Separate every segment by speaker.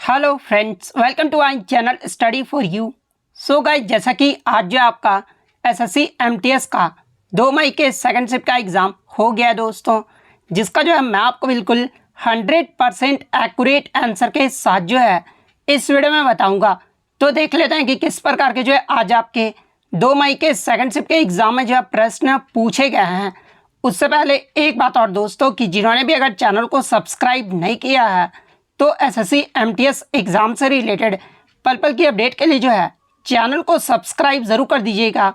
Speaker 1: Hello friends, welcome to our channel study for you. So guys, जैसा कि आज जो आपका एसएससी एमटीएस का 2 मई के सेकंड शिफ्ट का एग्ज़ाम हो गया है दोस्तों, जिसका जो है मैं आपको बिल्कुल 100% एक्यूरेट आंसर के साथ जो है इस वीडियो में बताऊंगा। तो देख लेते हैं कि किस प्रकार के जो है आज आपके 2 मई के सेकंड शिफ्ट के एग्ज़ाम में जो है प्रश्न पूछे गए हैं। उससे पहले एक बात और दोस्तों, कि जिन्होंने भी अगर चैनल को सब्सक्राइब नहीं किया है तो एसएससी एमटीएस एग्ज़ाम से रिलेटेड पल पल की अपडेट के लिए जो है चैनल को सब्सक्राइब ज़रूर कर दीजिएगा।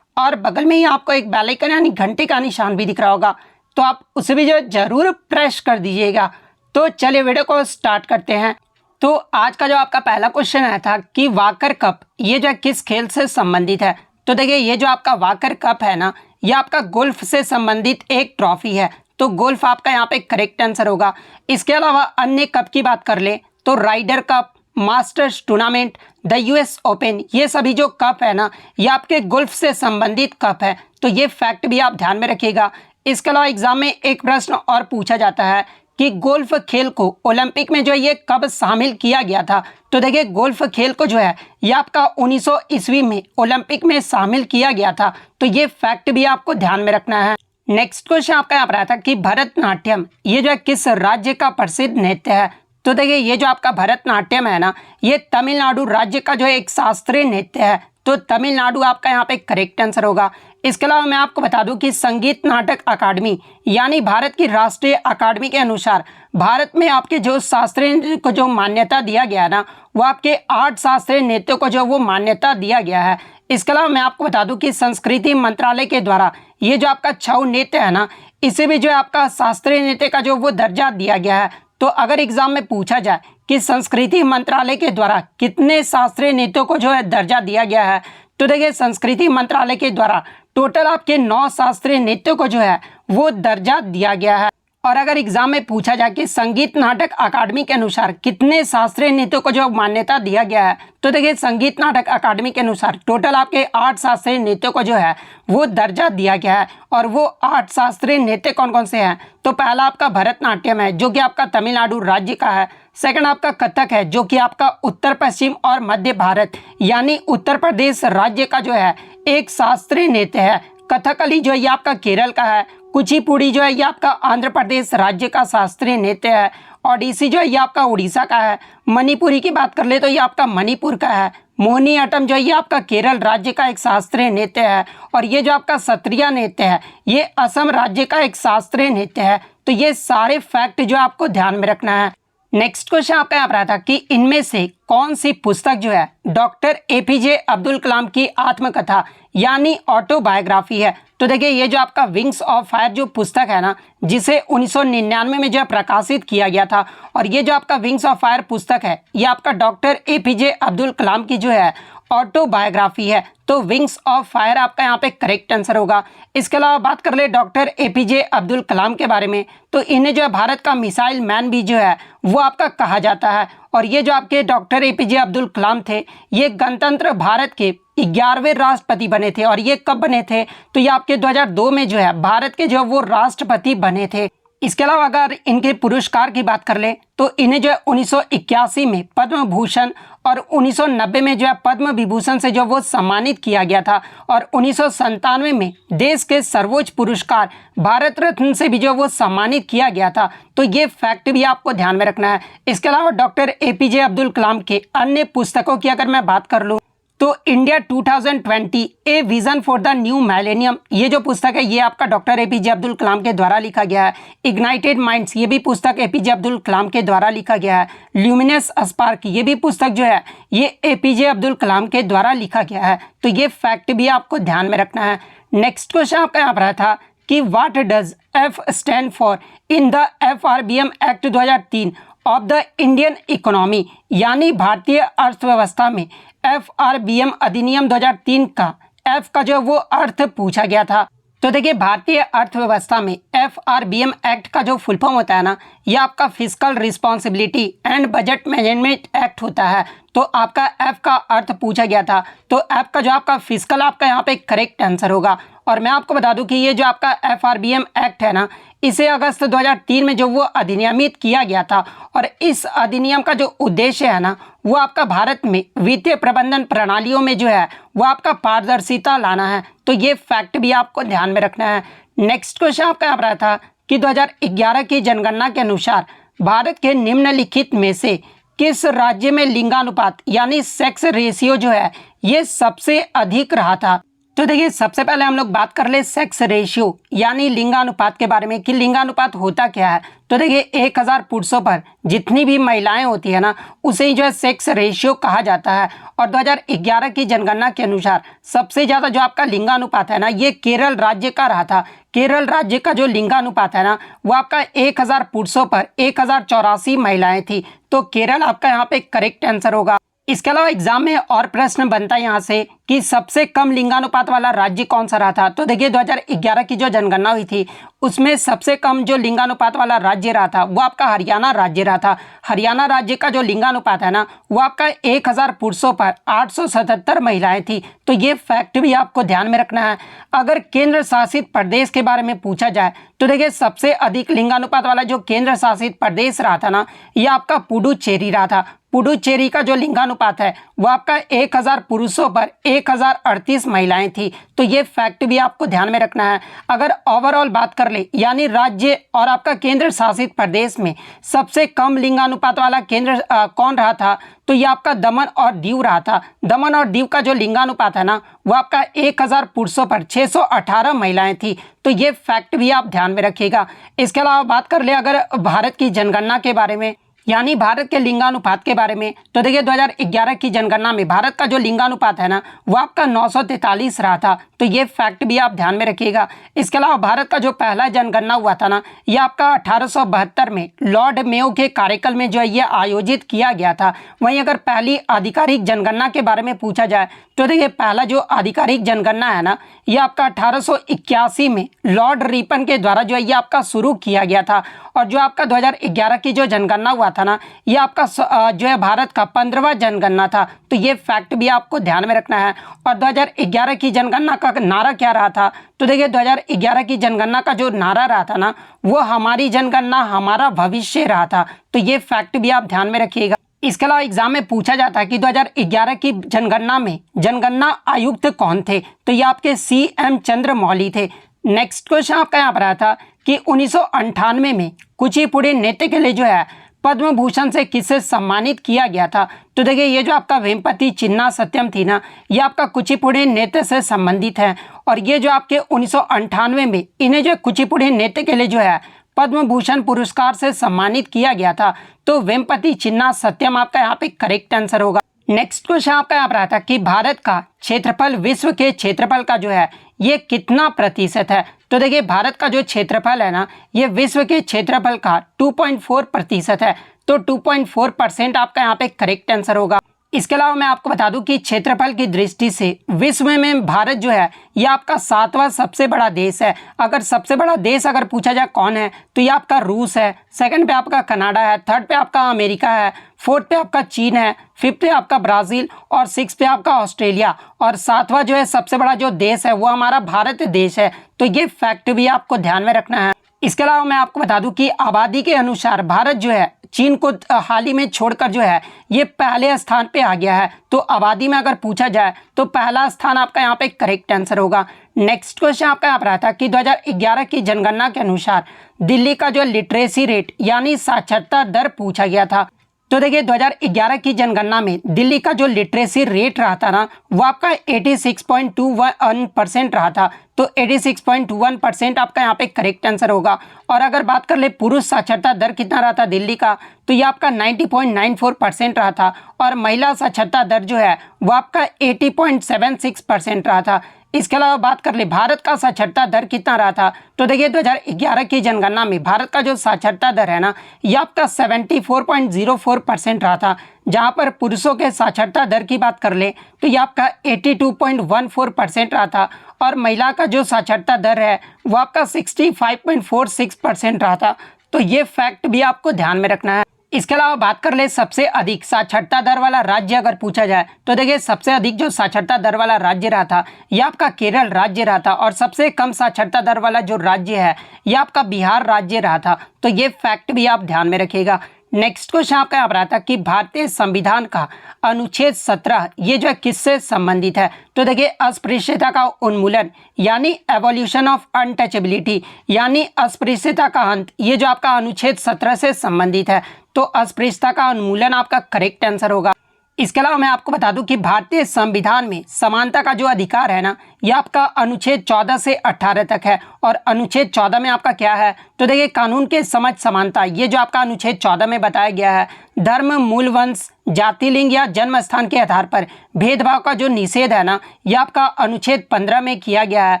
Speaker 1: और बगल में ही आपको एक बेल आइकन यानी घंटे का निशान भी दिख रहा होगा, तो आप उसे भी जो है ज़रूर प्रेस कर दीजिएगा। तो चलिए वीडियो को स्टार्ट करते हैं। तो आज का जो आपका पहला क्वेश्चन आया था कि वाकर कप ये जो है किस खेल से संबंधित है। तो देखिए, ये जो आपका वाकर कप है ना, ये आपका गोल्फ से संबंधित एक ट्रॉफी है। तो गोल्फ आपका यहाँ पे करेक्ट आंसर होगा। इसके अलावा अन्य कप की बात कर ले तो Ryder Cup, Masters tournament, the US Open, ये सभी जो कप है ना, ये आपके गोल्फ से संबंधित कप है। तो ये फैक्ट भी आप ध्यान में रखिएगा। इसके अलावा एग्जाम में एक प्रश्न और पूछा जाता है कि गोल्फ खेल को ओलंपिक में जो है ये कब शामिल किया गया था। तो देखिए, गोल्फ खेल को जो है ये आपका 1900 ईस्वी में ओलंपिक में शामिल किया गया था। तो ये फैक्ट भी आपको ध्यान में रखना है। नेक्स्ट क्वेश्चन आपका यहाँ पर आया था कि भरतनाट्यम ये जो है किस राज्य का प्रसिद्ध नृत्य है। तो देखिए, ये जो आपका भरतनाट्यम है ना, ये तमिलनाडु राज्य का जो है एक शास्त्रीय नृत्य है। तो तमिलनाडु आपका यहाँ पे करेक्ट आंसर होगा। इसके अलावा मैं आपको बता दूं कि संगीत नाटक अकादमी यानी भारत की राष्ट्रीय अकादमी के अनुसार भारत में आपके जो शास्त्रीय नृत्य को जो मान्यता दिया गया है ना, वो आपके 8 शास्त्रीय नृत्यों को जो वो मान्यता दिया गया है। इसके अलावा मैं आपको बता दूं कि संस्कृति मंत्रालय के द्वारा ये जो आपका छऊ नृत्य है ना, इसे भी जो है आपका शास्त्रीय नृत्य का जो वो दर्जा दिया गया है। तो अगर एग्जाम में पूछा जाए कि संस्कृति मंत्रालय के द्वारा कितने शास्त्रीय नृत्यों को जो है दर्जा दिया गया है, तो देखिए संस्कृति मंत्रालय के द्वारा टोटल आपके 9 शास्त्रीय नृत्यों को जो है वो दर्जा दिया गया है। और अगर एग्जाम में पूछा जाए कि संगीत नाटक अकादमी के अनुसार कितने शास्त्रीय नृत्यों को जो मान्यता दिया गया है, तो देखिए संगीत नाटक अकादमी के अनुसार टोटल आपके 8 शास्त्रीय नृत्यों को जो है वो दर्जा दिया गया है। और वो 8 शास्त्रीय नृत्य कौन कौन से हैं? तो पहला आपका भरतनाट्यम है जो कि आपका तमिलनाडु राज्य का है। सेकंड आपका कथक है जो कि आपका उत्तर पश्चिम और मध्य भारत यानी उत्तर प्रदेश राज्य का जो है एक शास्त्रीय नृत्य है। कथकली जो है ये आपका केरल का है। कुचिपुड़ी जो है ये आपका आंध्र प्रदेश राज्य का शास्त्रीय नृत्य है। ओडिसी जो है ये आपका उड़ीसा का है। मणिपुरी की बात कर ले तो ये आपका मणिपुर का है। मोहिनीअट्टम जो है ये आपका केरल राज्य का एक शास्त्रीय नृत्य है। और ये जो आपका सत्रिया नृत्य है ये असम राज्य का एक शास्त्रीय नृत्य है। तो ये सारे फैक्ट जो आपको ध्यान में रखना है। नेक्स्ट क्वेश्चन आपका यहाँ पर आता कि इनमें से कौन सी पुस्तक जो है डॉक्टर एपीजे अब्दुल कलाम की आत्मकथा यानी ऑटोबायोग्राफी है। तो देखिए, ये जो आपका विंग्स ऑफ फायर जो पुस्तक है ना, जिसे 1999 में जो है प्रकाशित किया गया था, और ये जो आपका विंग्स ऑफ फायर पुस्तक है ये आपका डॉक्टर एपीजे अब्दुल कलाम की जो है ऑटोबायोग्राफी है। तो विंग्स ऑफ फायर आपका यहाँ पे करेक्ट आंसर होगा। इसके अलावा बात कर ले डॉक्टर एपीजे अब्दुल कलाम के बारे में, तो इन्हें जो है भारत का मिसाइल मैन भी जो है वो आपका कहा जाता है। और ये जो आपके डॉक्टर एपीजे अब्दुल कलाम थे ये गणतंत्र भारत के 11वें राष्ट्रपति बने थे। और ये कब बने थे? तो ये आपके 2002 में जो है भारत के जो वो राष्ट्रपति बने थे। इसके अलावा अगर इनके पुरस्कार की बात कर ले तो इन्हें जो है 1981 में पद्म भूषण और 1990 में जो है पद्म विभूषण से जो वो सम्मानित किया गया था। और 1997 में देश के सर्वोच्च पुरस्कार भारत रत्न से भी जो वो सम्मानित किया गया था। तो ये फैक्ट भी आपको ध्यान में रखना है। इसके अलावा डॉक्टर एपीजे अब्दुल कलाम के अन्य पुस्तकों की अगर मैं बात कर लूँ तो India 2020 a vision for the new millennium, ये जो पुस्तक है ये आपका डॉक्टर एपीजे अब्दुल कलाम के द्वारा लिखा गया है। इग्नाइटेड माइंड्स ये भी पुस्तक एपीजे अब्दुल कलाम के द्वारा लिखा गया है। ल्यूमिनस स्पार्क ये भी पुस्तक जो है ये एपीजे अब्दुल कलाम के द्वारा लिखा गया है। तो ये फैक्ट भी आपको ध्यान में रखना है। नेक्स्ट क्वेश्चन आपका यहाँ पर था कि what does F stand for in the FRBM act 2003 of the Indian economy यानी भारतीय अर्थव्यवस्था में FRBM अधिनियम 2003 का एफ का जो वो अर्थ पूछा गया था। तो देखिए, भारतीय अर्थव्यवस्था में FRBM एक्ट का जो फुल फॉर्म होता है ना, ये आपका physical responsibility and budget management act होता है। तो आपका एफ का अर्थ पूछा गया था, तो एफ का जो आपका फिजिकल आपका यहाँ पे करेक्ट आंसर होगा। और मैं आपको बता दूं कि ये जो आपका FRBM एक्ट है ना, इसे अगस्त 2003 में जो वो अधिनियमित किया गया था। और इस अधिनियम का जो उद्देश्य है ना, वो आपका भारत में वित्तीय प्रबंधन प्रणालियों में जो है वो आपका पारदर्शिता लाना है। तो ये फैक्ट भी आपको ध्यान में रखना है। नेक्स्ट क्वेश्चन आपका यहाँ पर आया था कि 2011 की जनगणना के अनुसार भारत के निम्नलिखित में से किस राज्य में लिंगानुपात यानी सेक्स रेशियो जो है ये सबसे अधिक रहा था। तो देखिए, सबसे पहले हम लोग बात कर ले सेक्स रेशियो यानी लिंगानुपात के बारे में कि लिंगानुपात होता क्या है। तो देखिए, 1000 पुरुषों पर जितनी भी महिलाएं होती है ना, उसे ही जो है सेक्स रेशियो कहा जाता है। और 2011 की जनगणना के अनुसार सबसे ज़्यादा जो आपका लिंगानुपात है ना, ये केरल राज्य का रहा था। केरल राज्य का जो लिंगानुपात है ना, वो आपका 1000 पुरुषों पर 1084 महिलाएं थी। तो केरल आपका यहाँ पे करेक्ट आंसर होगा। इसके अलावा एग्जाम में और प्रश्न बनता है यहाँ से कि सबसे कम लिंगानुपात वाला राज्य कौन सा रहा था। तो देखिए, 2011 की जो जनगणना हुई थी उसमें सबसे कम जो लिंगानुपात वाला राज्य रहा था वो आपका हरियाणा राज्य रहा था। हरियाणा राज्य का जो लिंगानुपात है ना, वो आपका 1000 पुरुषों पर 877 महिलाएं थी। तो ये फैक्ट भी आपको ध्यान में रखना है। अगर केंद्र शासित प्रदेश के बारे में पूछा जाए तो देखिए, सबसे अधिक लिंगानुपात वाला जो केंद्र शासित प्रदेश रहा था ना, ये आपका पुडुचेरी रहा था। पुडुचेरी का जो लिंगानुपात है वो आपका 1000 पुरुषों पर 1038 महिलाएं थी। तो ये फैक्ट भी आपको ध्यान में रखना है। अगर ओवरऑल बात कर ले यानी राज्य और आपका केंद्र शासित प्रदेश में सबसे कम लिंगानुपात वाला केंद्र कौन रहा था, तो ये आपका दमन और दीव रहा था। दमन और दीव का जो लिंगानुपात है ना, वो आपका 1000 पुरुषों पर 618 महिलाएं थी। तो ये फैक्ट भी आप ध्यान में रखिएगा। इसके अलावा बात कर ले अगर भारत की जनगणना के बारे में यानी भारत के लिंगानुपात के बारे में, तो देखिए 2011 की जनगणना में भारत का जो लिंगानुपात है ना, वो आपका 943 रहा था। तो ये फैक्ट भी आप ध्यान में रखिएगा। इसके अलावा भारत का जो पहला जनगणना हुआ था ना, ये आपका 1872 में लॉर्ड मेयो के कार्यकाल में जो है ये आयोजित किया गया था। वहीं अगर पहली आधिकारिक जनगणना के बारे में पूछा जाए तो देखिए, पहला जो आधिकारिक जनगणना है ना, ये आपका 1881 में लॉर्ड रिपन के द्वारा जो है ये आपका शुरू किया गया था। और जो आपका 2011 की जो जनगणना हुआ था ना, ये आपका जो है भारत का 15वां जनगणना था। तो ये फैक्ट भी आपको ध्यान में रखना है। और 2011 की जनगणना का नारा क्या रहा था, तो देखिए 2011 की जनगणना का जो नारा रहा था ना, वो हमारी जनगणना हमारा भविष्य रहा था। तो ये फैक्ट भी आप ध्यान में रखिएगा। इसके अलावा एग्जाम में पूछा जाता है कि 2011 की जनगणना में जनगणना आयुक्त कौन थे, तो ये आपके CM चंद्रमौली थे। नेक्स्ट क्वेश्चन आपका यहाँ पर आया था कि 1998 में कुचिपुड़ी नृत्य के लिए जो है पद्म भूषण से किसे सम्मानित किया गया था। तो देखिए, ये जो आपका वेम्पति चिन्ना सत्यम थी ना, ये आपका कुचिपुड़ी नृत्य से संबंधित है। और ये जो आपके 1998 में इन्हें जो कुचिपुड़ी नृत्य के लिए जो है पद्म भूषण पुरस्कार से सम्मानित किया गया था। तो वेम्पति चिन्ना सत्यम आपका यहाँ पे करेक्ट आंसर होगा। नेक्स्ट क्वेश्चन आपका यहाँ पर आता है कि भारत का क्षेत्रफल विश्व के क्षेत्रफल का जो है ये कितना प्रतिशत है। तो देखिए, भारत का जो क्षेत्रफल है ना, ये विश्व के क्षेत्रफल का 2.4% है। तो 2.4% आपका यहाँ पे करेक्ट आंसर होगा। इसके अलावा मैं आपको बता दूं कि क्षेत्रफल की दृष्टि से विश्व में भारत जो है ये आपका 7वां सबसे बड़ा देश है। अगर सबसे बड़ा देश अगर पूछा जाए कौन है, तो ये आपका रूस है, सेकंड पे आपका कनाडा है, थर्ड पे आपका अमेरिका है, फोर्थ पे आपका चीन है, फिफ्थ पे आपका ब्राज़ील और सिक्स पे आपका ऑस्ट्रेलिया और 7वां जो है सबसे बड़ा जो देश है वो हमारा भारत देश है। तो ये फैक्ट भी आपको ध्यान में रखना है। इसके अलावा मैं आपको बता दूं कि आबादी के अनुसार भारत जो है चीन को हाल ही में छोड़कर जो है ये पहले स्थान पे आ गया है। तो आबादी में अगर पूछा जाए तो पहला स्थान आपका यहाँ पे करेक्ट आंसर होगा। नेक्स्ट क्वेश्चन आपका यहाँ पर आता है कि 2011 की जनगणना के अनुसार दिल्ली का जो लिटरेसी रेट यानी साक्षरता दर पूछा गया था। तो देखिए, 2011 की जनगणना में दिल्ली का जो लिटरेसी रेट रहा था ना, वो आपका 86.21% रहा था। तो 86.21% आपका यहाँ पे करेक्ट आंसर होगा। और अगर बात कर ले पुरुष साक्षरता दर कितना रहा था दिल्ली का, तो ये आपका 90.94% रहा था। और महिला साक्षरता दर जो है वो आपका 80.76% रहा था। इसके अलावा बात कर ले भारत का साक्षरता दर कितना रहा था, तो देखिए 2011 की जनगणना में भारत का जो साक्षरता दर है ना, ये आपका 74.04% रहा था। जहां पर पुरुषों के साक्षरता दर की बात कर ले तो ये आपका 82.14% रहा था। और महिला का जो साक्षरता दर है वो आपका 65.46% रहा था। तो ये फैक्ट भी आपको ध्यान में रखना है। इसके अलावा बात कर ले सबसे अधिक साक्षरता दर वाला राज्य अगर पूछा जाए तो देखिए सबसे अधिक जो साक्षरता दर वाला राज्य रहा था यह आपका केरल राज्य रहा था, और सबसे कम साक्षरता दर वाला जो राज्य है यह आपका बिहार राज्य रहा था। तो ये फैक्ट भी आप ध्यान में रखिएगा। नेक्स्ट क्वेश्चन आपका यहाँ पर आता है कि भारतीय संविधान का अनुच्छेद 17 ये जो है किससे संबंधित है? तो देखिए अस्पृश्यता का उन्मूलन यानी एवोल्यूशन ऑफ अनटचेबिलिटी यानी अस्पृश्यता का अंत, ये जो आपका अनुच्छेद 17 से संबंधित है। तो अस्पृश्यता का उन्मूलन आपका करेक्ट आंसर होगा। इसके अलावा मैं आपको बता दूं कि भारतीय संविधान में समानता का जो अधिकार है ना यह आपका अनुच्छेद 14 से 18 तक है, और अनुच्छेद 14 में आपका क्या है? तो देखिए कानून के समझ समानता, ये जो आपका अनुच्छेद 14 में बताया गया है, धर्म, मूल वंश, जाति, लिंग या जन्म स्थान के आधार पर भेदभाव का जो निषेध है ना यह आपका अनुच्छेद 15 में किया गया है।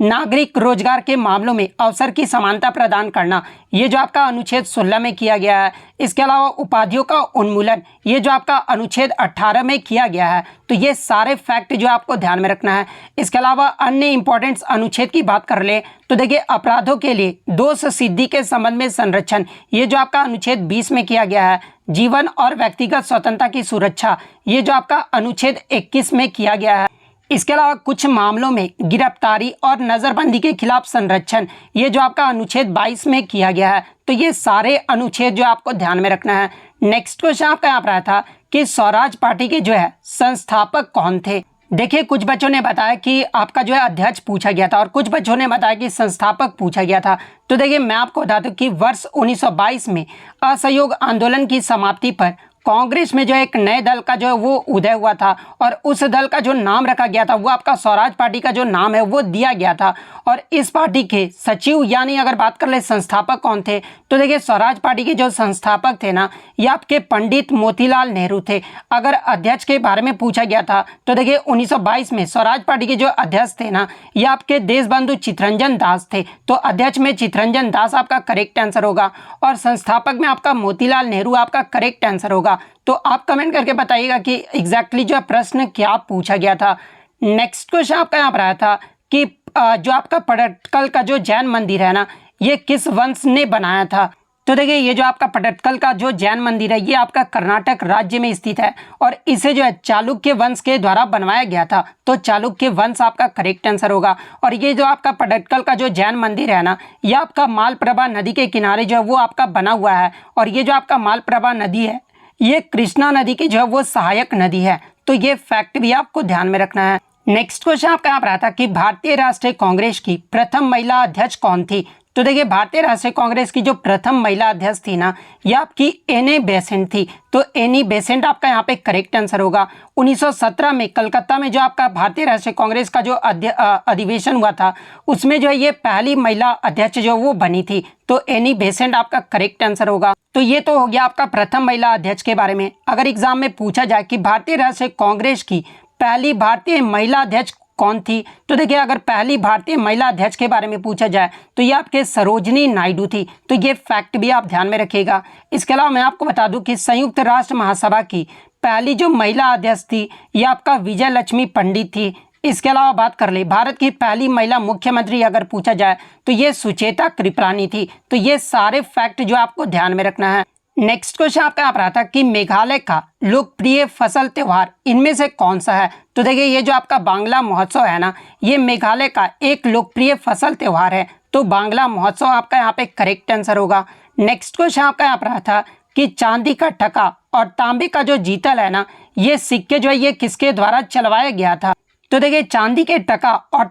Speaker 1: नागरिक रोजगार के मामलों में अवसर की समानता प्रदान करना, ये जो आपका अनुच्छेद 16 में किया गया है। इसके अलावा उपाधियों का उन्मूलन, ये जो आपका अनुच्छेद 18 में किया गया है। तो ये सारे फैक्ट जो आपको ध्यान में रखना है। इसके अलावा अन्य इंपॉर्टेंट अनुच्छेद की बात कर ले तो देखिए अपराधों के लिए दोष सिद्धि के संबंध में संरक्षण, ये जो आपका अनुच्छेद 20 में किया गया है। जीवन और व्यक्तिगत स्वतंत्रता की सुरक्षा, ये जो आपका अनुच्छेद 21 में किया गया है। इसके अलावा कुछ मामलों में गिरफ्तारी और नजरबंदी के खिलाफ संरक्षण, ये जो आपका अनुच्छेद 22 में किया गया है। तो ये सारे अनुच्छेद जो आपको ध्यान में रखना है। नेक्स्ट क्वेश्चन आपका यहाँ पर आया था कि स्वराज पार्टी के जो है संस्थापक कौन थे? देखिए कुछ बच्चों ने बताया कि आपका जो है अध्यक्ष पूछा गया था, और कुछ बच्चों ने बताया कि संस्थापक पूछा गया था। तो देखिए मैं आपको बता दूं कि वर्ष 1922 में असहयोग आंदोलन की समाप्ति पर कांग्रेस में जो एक नए दल का जो है वो उदय हुआ था, और उस दल का जो नाम रखा गया था वो आपका स्वराज पार्टी का जो नाम है वो दिया गया था। और इस पार्टी के सचिव यानी अगर बात कर ले संस्थापक कौन थे, तो देखिए स्वराज पार्टी के जो संस्थापक थे ना ये आपके पंडित मोतीलाल नेहरू थे। अगर अध्यक्ष के बारे में पूछा गया था तो देखिए 1922 में स्वराज पार्टी के जो अध्यक्ष थे ना ये आपके देशबंधु चित्तरंजन दास थे। तो अध्यक्ष में चित्तरंजन दास आपका करेक्ट आंसर होगा, और संस्थापक में आपका मोतीलाल नेहरू आपका करेक्ट आंसर होगा। तो आप कमेंट करके बताइएगा कि एग्जैक्टली जो प्रश्न क्या पूछा गया था। नेक्स्ट क्वेश्चन आपका यहाँ पर आया था कि जो आपका पटडकल का जो जैन मंदिर है ना ये किस वंश ने बनाया था? तो देखिए ये जो आपका पटडकल का जो जैन मंदिर है ये आपका कर्नाटक राज्य में स्थित है, और इसे जो है चालुक्य वंश के द्वारा बनवाया गया था। तो चालुक्य वंश आपका करेक्ट आंसर होगा। और ये जो आपका पटडकल का जो जैन मंदिर है ना ये आपका मालप्रभा नदी के किनारे जो है वो आपका बना हुआ है, और ये जो आपका मालप्रभा नदी है ये कृष्णा नदी की जो है वो सहायक नदी है। तो ये फैक्ट भी आपको ध्यान में रखना है। नेक्स्ट क्वेश्चन आपका यहाँ पर आता है कि भारतीय राष्ट्रीय कांग्रेस की प्रथम महिला अध्यक्ष कौन थी? तो देखिए भारतीय राष्ट्रीय कांग्रेस की जो प्रथम महिला अध्यक्ष थी ना ये आपकी एनी बेसेंट थी। तो एनी बेसेंट आपका यहाँ पे करेक्ट आंसर होगा। 1917 में कलकत्ता में जो आपका भारतीय राष्ट्रीय कांग्रेस का जो अधिवेशन हुआ था उसमें जो है ये पहली महिला अध्यक्ष जो वो बनी थी। तो एनी बेसेंट आपका करेक्ट आंसर होगा। तो ये तो हो गया आपका प्रथम महिला अध्यक्ष के बारे में। अगर एग्जाम में पूछा जाए कि भारतीय राष्ट्रीय कांग्रेस की पहली भारतीय महिला अध्यक्ष कौन थी, तो देखिए अगर पहली भारतीय महिला अध्यक्ष के बारे में पूछा जाए तो ये आपके सरोजनी नायडू थी। तो ये फैक्ट भी आप ध्यान में रखिएगा। इसके अलावा मैं आपको बता दूं कि संयुक्त राष्ट्र महासभा की पहली जो महिला अध्यक्ष थी ये आपका विजय लक्ष्मी पंडित थी। इसके अलावा बात कर ले भारत की पहली महिला मुख्यमंत्री अगर पूछा जाए तो ये सुचेता कृपलानी थी। तो ये सारे फैक्ट जो आपको ध्यान में रखना है। नेक्स्ट क्वेश्चन आपका यहाँ पर आता है कि मेघालय का लोकप्रिय फसल त्योहार इनमें से कौन सा है? तो देखिए ये जो आपका बांग्ला महोत्सव है ना ये मेघालय का एक लोकप्रिय फसल त्योहार है। तो बांग्ला महोत्सव आपका यहाँ पे करेक्ट आंसर होगा। नेक्स्ट क्वेश्चन आपका यहाँ पर आता था कि चांदी का टका और तांबे का जो जीतल है ना ये सिक्के जो है ये किसके द्वारा चलवाया गया था? तो देखिए चांदी के टका और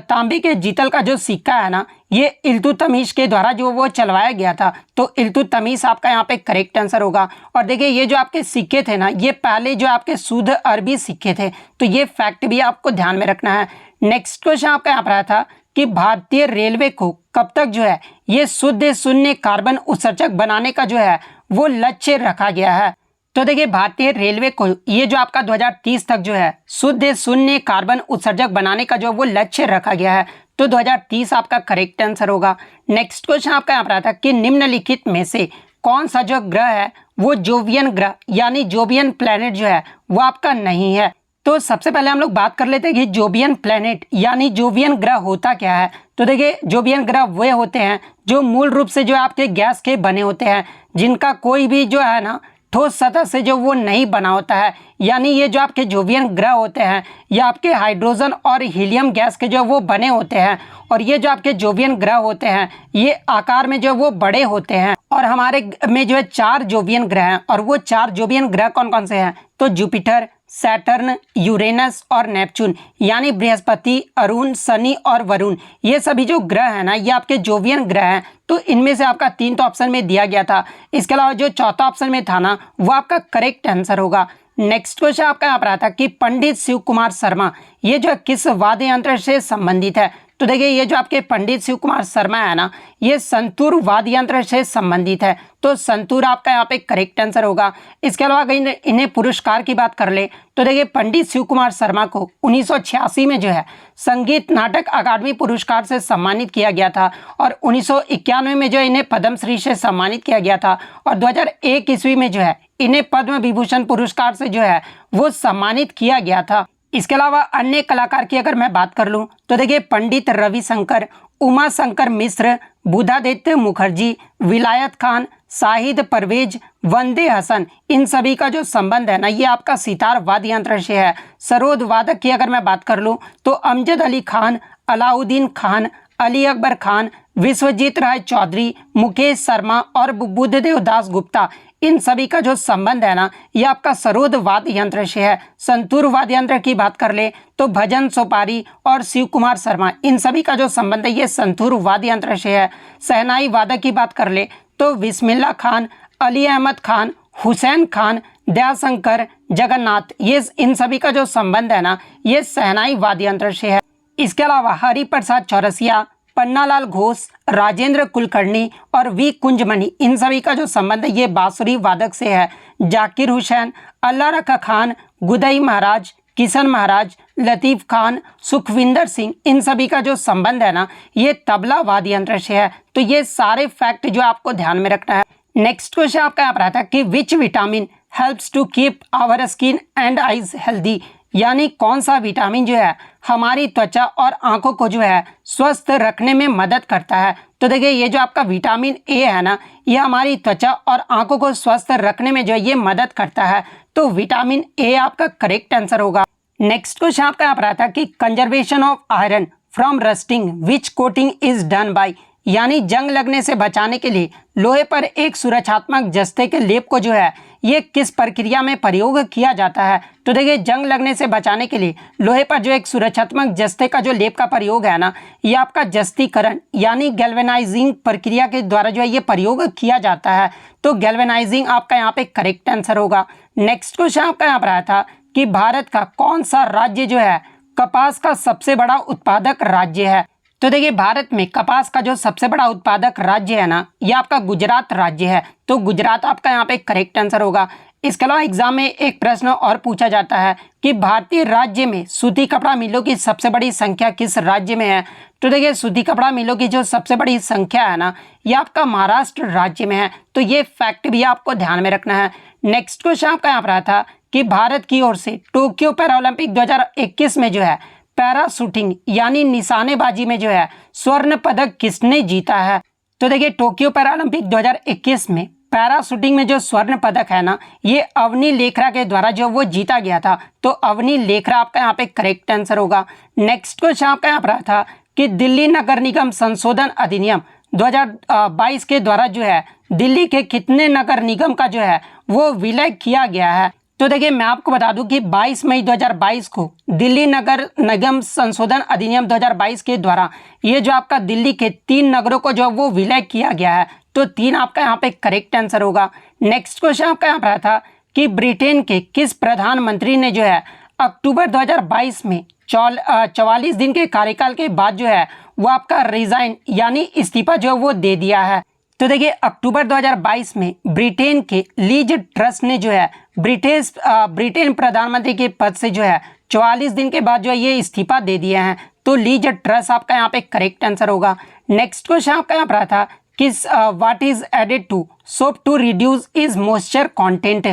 Speaker 1: तांबे के जीतल का जो सिक्का है ना ये इल्तुतमिश के द्वारा जो वो चलवाया गया था। तो इल्तुतमिश आपका यहाँ पे करेक्ट आंसर होगा। और देखिए ये जो आपके सिक्के थे ना ये पहले जो आपके शुद्ध अरबी सिक्के थे। तो ये फैक्ट भी आपको ध्यान में रखना है। नेक्स्ट क्वेश्चन आपका यहाँ पर आया था कि भारतीय रेलवे को कब तक जो है ये शुद्ध शून्य कार्बन उत्सर्जक बनाने का जो है वो लक्ष्य रखा गया है? तो देखिए भारतीय रेलवे को ये जो आपका 2030 तक जो है शुद्ध शून्य कार्बन उत्सर्जक बनाने का जो वो लक्ष्य रखा गया है। तो 2030 आपका करेक्ट आंसर होगा। नेक्स्ट क्वेश्चन आपका यहाँ पर आता है कि निम्नलिखित में से कौन सा जो ग्रह है वो जोवियन ग्रह यानी जोवियन प्लैनेट जो है वो आपका नहीं है? तो सबसे पहले हम लोग बात कर लेते हैं कि जोवियन प्लैनेट यानी जोवियन ग्रह होता क्या है। तो देखिए जोवियन ग्रह वे होते हैं जो मूल रूप से जो आपके गैस के बने होते हैं, जिनका कोई भी जो है ना ठोस सतह से जो वो नहीं बना होता है। यानी ये जो आपके जोवियन ग्रह होते हैं ये आपके हाइड्रोजन और हीलियम गैस के जो वो बने होते हैं। और ये जो आपके जोवियन ग्रह होते हैं ये आकार में जो वो बड़े होते हैं। और हमारे में जो है 4 जोवियन ग्रह हैं, और वो 4 जोवियन ग्रह कौन कौन से हैं? तो जुपिटर, सैटर्न, यूरेनस और नेपच्यून, यानी बृहस्पति, अरुण, शनि और वरुण, ये सभी जो ग्रह हैं ना ये आपके जोवियन ग्रह हैं। तो इनमें से आपका 3 तो ऑप्शन में दिया गया था, इसके अलावा जो चौथा ऑप्शन में था ना वो आपका करेक्ट आंसर होगा। नेक्स्ट क्वेश्चन आपका यहाँ पर आता कि पंडित शिव कुमार शर्मा ये जो किस वाद्य यंत्र से संबंधित है? तो देखिए ये जो आपके पंडित शिव कुमार शर्मा है ना ये संतूर वाद्य यंत्र से संबंधित है। तो संतूर आपका यहाँ पे करेक्ट आंसर होगा। इसके अलावा अगर इन्हें पुरस्कार की बात कर ले तो देखिए पंडित शिव कुमार शर्मा को 1986 में जो है संगीत नाटक अकादमी पुरस्कार से सम्मानित किया गया था, और 1991 में जो इन्हें पद्मश्री से सम्मानित किया गया था, और 2001 ईस्वी में जो है इन्हें पद्म विभूषण पुरस्कार से जो है वो सम्मानित किया गया था। इसके अलावा अन्य कलाकार की अगर मैं बात कर लूं तो देखिए पंडित रविशंकर, उमा शंकर मिश्र, बुधादित्य मुखर्जी, विलायत खान, शाहिद परवेज, वंदे हसन, इन सभी का जो संबंध है ना ये आपका सितार वाद्य यंत्र से है। सरोद वादक की अगर मैं बात कर लूं तो अमजद अली खान, अलाउद्दीन खान, अली अकबर खान, विश्वजीत राय चौधरी, मुकेश शर्मा और बुद्धदेव दास गुप्ता, इन सभी का जो संबंध है ना ये आपका सरोद वाद्य यंत्र से है। संतूर वाद्य यंत्र की बात कर ले तो भजन सोपारी और शिव कुमार शर्मा, इन सभी का जो संबंध है ये संतूर वाद्य यंत्र से है। शहनाई वादक की बात कर ले तो बिस्मिल्लाह खान, अली अहमद खान, हुसैन खान, दयाशंकर, जगन्नाथ, ये इन सभी का जो संबंध है ना ये शहनाई वाद्य यंत्र से है। इसके अलावा हरिप्रसाद चौरसिया, पन्नालाल घोष, राजेंद्र कुलकर्णी और वी कुंजमणि, इन सभी का जो संबंध है ये बांसुरी वादक से है। जाकिर हुसैन, अल्लाह रखा खान, गुदई महाराज, किशन महाराज, लतीफ़ खान, सुखविंदर सिंह, इन सभी का जो संबंध है ना ये तबला वाद्य यंत्र से है। तो ये सारे फैक्ट जो आपको ध्यान में रखना है। नेक्स्ट क्वेश्चन आपका यहाँ पर आता है कि which vitamin helps to keep our skin and eyes healthy, यानी कौन सा विटामिन जो है हमारी त्वचा और आंखों को जो है स्वस्थ रखने में मदद करता है? तो देखिए ये जो आपका विटामिन ए है ना ये हमारी त्वचा और आंखों को स्वस्थ रखने में जो है ये मदद करता है। तो विटामिन ए आपका करेक्ट आंसर होगा। नेक्स्ट क्वेश्चन आपका यहाँ पर आता है कि conservation of iron from rusting which coating is done by, यानी जंग लगने से बचाने के लिए लोहे पर एक सुरक्षात्मक जस्ते के लेप को जो है ये किस प्रक्रिया में प्रयोग किया जाता है? तो देखिए जंग लगने से बचाने के लिए लोहे पर जो एक सुरक्षात्मक जस्ते का जो लेप का प्रयोग है ना ये आपका जस्तीकरण यानी गैल्वेनाइजिंग प्रक्रिया के द्वारा जो है ये प्रयोग किया जाता है। तो गैल्वेनाइजिंग आपका यहाँ पे करेक्ट आंसर होगा। नेक्स्ट क्वेश्चन आपका यहाँ पर आया था कि भारत का कौन सा राज्य जो है कपास का सबसे बड़ा उत्पादक राज्य है? तो देखिए भारत में कपास का जो सबसे बड़ा उत्पादक राज्य है ना ये आपका गुजरात राज्य है। तो गुजरात आपका यहाँ पे करेक्ट आंसर होगा। इसके अलावा एग्जाम में एक प्रश्न और पूछा जाता है कि भारतीय राज्य में सूती कपड़ा मिलों की सबसे बड़ी संख्या किस राज्य में है? तो देखिए सूती कपड़ा मिलों की जो सबसे बड़ी संख्या है ना ये आपका महाराष्ट्र राज्य में है। तो ये फैक्ट भी आपको ध्यान में रखना है। नेक्स्ट क्वेश्चन आपका यहाँ पर आया था कि भारत की ओर से टोक्यो पैरालंपिक 2021 में जो है पैरा शूटिंग यानी निशानेबाजी में जो है स्वर्ण पदक किसने जीता है? तो देखिए टोक्यो पैरालंपिक 2021 में पैरा शूटिंग में जो स्वर्ण पदक है ना ये अवनी लेखरा के द्वारा जो वो जीता गया था। तो अवनी लेखरा आपका यहाँ पे करेक्ट आंसर होगा। नेक्स्ट क्वेश्चन आपका यहाँ पर आया था कि दिल्ली नगर निगम संशोधन अधिनियम 2022 के द्वारा जो है दिल्ली के कितने नगर निगम का जो है वो विलय किया गया है? तो देखिए मैं आपको बता दूं कि 22 मई 2022 को दिल्ली नगर निगम संशोधन अधिनियम 2022 के द्वारा ये जो आपका दिल्ली के 3 नगरों को जो वो विलय किया गया है। तो 3 आपका यहाँ पे करेक्ट आंसर होगा। नेक्स्ट क्वेश्चन आपका यहाँ पर आया था कि ब्रिटेन के किस प्रधानमंत्री ने जो है अक्टूबर 2022 में 44 दिन के कार्यकाल के बाद जो है वो आपका रिजाइन यानी इस्तीफा जो है वो दे दिया है? तो देखिए अक्टूबर 2022 में ब्रिटेन के लीज ट्रस्ट ने जो है ब्रिटेन प्रधानमंत्री के पद से जो है 44 दिन के बाद जो है ये इस्तीफा दे दिए हैं। तो लीज ट्रस्ट आपका यहाँ पे करेक्ट आंसर होगा। नेक्स्ट क्वेश्चन आपका यहाँ पर आता था कि what is added to soap to reduce is moisture content,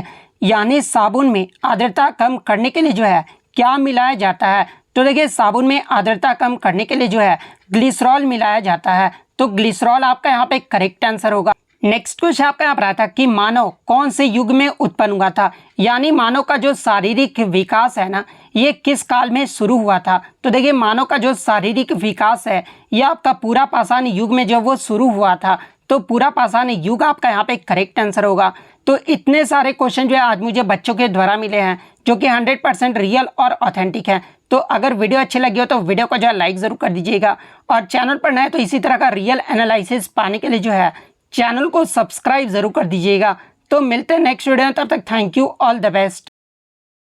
Speaker 1: यानी साबुन में आर्द्रता कम करने के लिए जो है क्या मिलाया जाता है? तो देखिए साबुन में आर्द्रता कम करने के लिए जो है ग्लिसरॉल मिलाया जाता है। तो ग्लिसरॉल आपका यहाँ पे करेक्ट आंसर होगा। नेक्स्ट क्वेश्चन आपका यहाँ पर आता है कि मानव कौन से युग में उत्पन्न हुआ था, यानी मानव का जो शारीरिक विकास है ना, ये किस काल में शुरू हुआ था? तो देखिए मानव का जो शारीरिक विकास है ये आपका पूरा पाषाण युग में जब वो शुरू हुआ था, तो पूरा पाषाण युग आपका यहाँ पे करेक्ट आंसर होगा। तो इतने सारे क्वेश्चन जो है आज मुझे बच्चों के द्वारा मिले हैं जो कि 100% रियल और ऑथेंटिक है। तो अगर वीडियो अच्छी लगी हो तो वीडियो को जो है लाइक ज़रूर कर दीजिएगा, और चैनल पर नए तो इसी तरह का रियल एनालिसिस पाने के लिए जो है चैनल को सब्सक्राइब ज़रूर कर दीजिएगा। तो मिलते हैं नेक्स्ट वीडियो में, तब तक thank you, all the best.